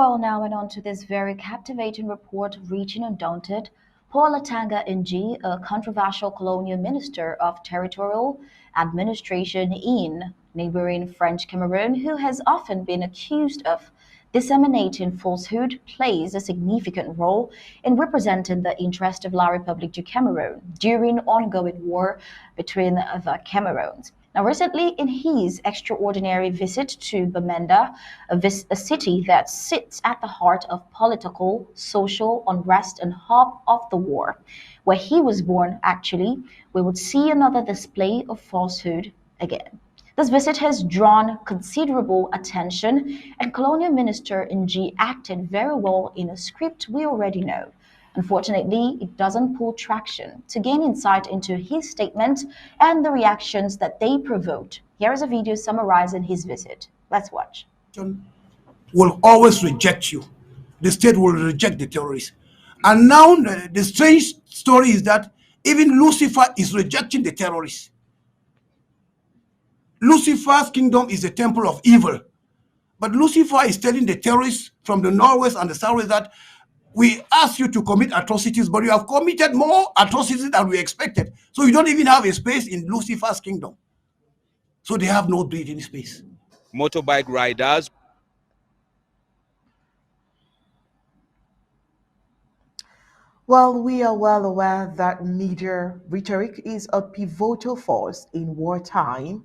Well, now and on to this very captivating report reaching undaunted. Paul Atanga Nji, a controversial colonial minister of territorial administration in neighboring French Cameroon, who has often been accused of disseminating falsehood, plays a significant role in representing the interest of La République du Cameroun during ongoing war between the Cameroons. Now, recently, in his extraordinary visit to Bamenda, a city that sits at the heart of political, social unrest and hub of the war, where he was born, actually, we would see another display of falsehood again. This visit has drawn considerable attention, and Colonial Minister Nji acted very well in a script we already know. Unfortunately, it doesn't pull traction. To gain insight into his statement and the reactions that they provoked, here is a video summarizing his visit. Let's watch. Will always reject you. The state will reject the terrorists. And now the strange story is that even Lucifer is rejecting the terrorists. Lucifer's kingdom is the temple of evil. But Lucifer is telling the terrorists from the northwest and the southwest that we ask you to commit atrocities, but you have committed more atrocities than we expected. So you don't even have a space in Lucifer's kingdom. So they have no breathing space. Motorbike riders. Well, we are well aware that media rhetoric is a pivotal force in wartime,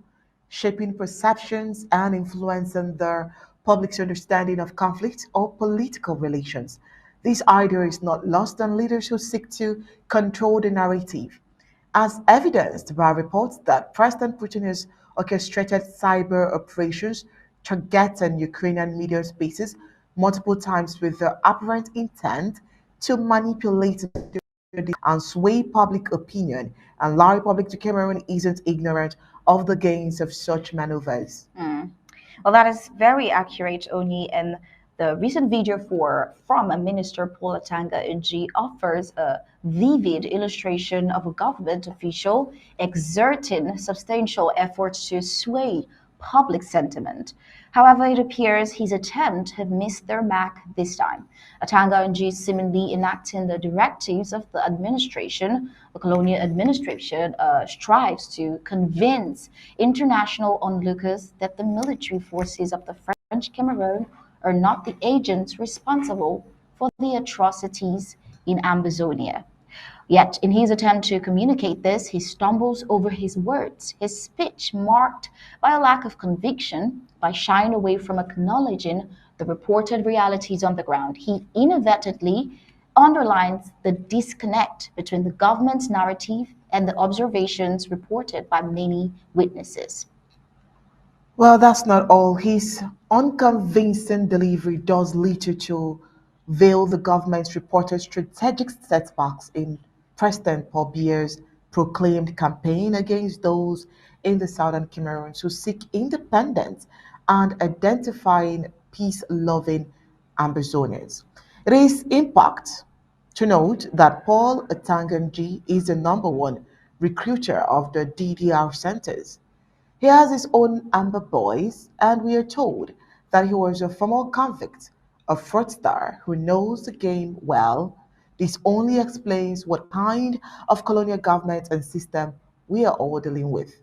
shaping perceptions and influencing the public's understanding of conflict or political relations. This idea is not lost on leaders who seek to control the narrative, as evidenced by reports that President Putin has orchestrated cyber operations targeting Ukrainian media spaces multiple times with the apparent intent to manipulate and sway public opinion. And La Republic de Cameroon isn't ignorant of the gains of such maneuvers. Well, that is very accurate, Oni, and the recent video from a Minister Paul Atanga Nji offers a vivid illustration of a government official exerting substantial efforts to sway public sentiment. However, it appears his attempt have missed their mark this time. Atanga Nji seemingly enacting the directives of the administration, the colonial administration, strives to convince international onlookers that the military forces of the French Cameroon are not the agents responsible for the atrocities in Ambazonia. Yet, in his attempt to communicate this, he stumbles over his words, his speech marked by a lack of conviction, by shying away from acknowledging the reported realities on the ground. He inadvertently underlines the disconnect between the government's narrative and the observations reported by many witnesses. Well, that's not all. His unconvincing delivery does little to veil the government's reported strategic setbacks in President Paul Biya's proclaimed campaign against those in the southern Cameroon who seek independence and identifying peace-loving Ambazonians. It is impact to note that Paul Atanga Nji is the number one recruiter of the DDR centers. He has his own Amba boys, and we are told that he was a former convict, a fraudster who knows the game well. This only explains what kind of colonial government and system we are all dealing with.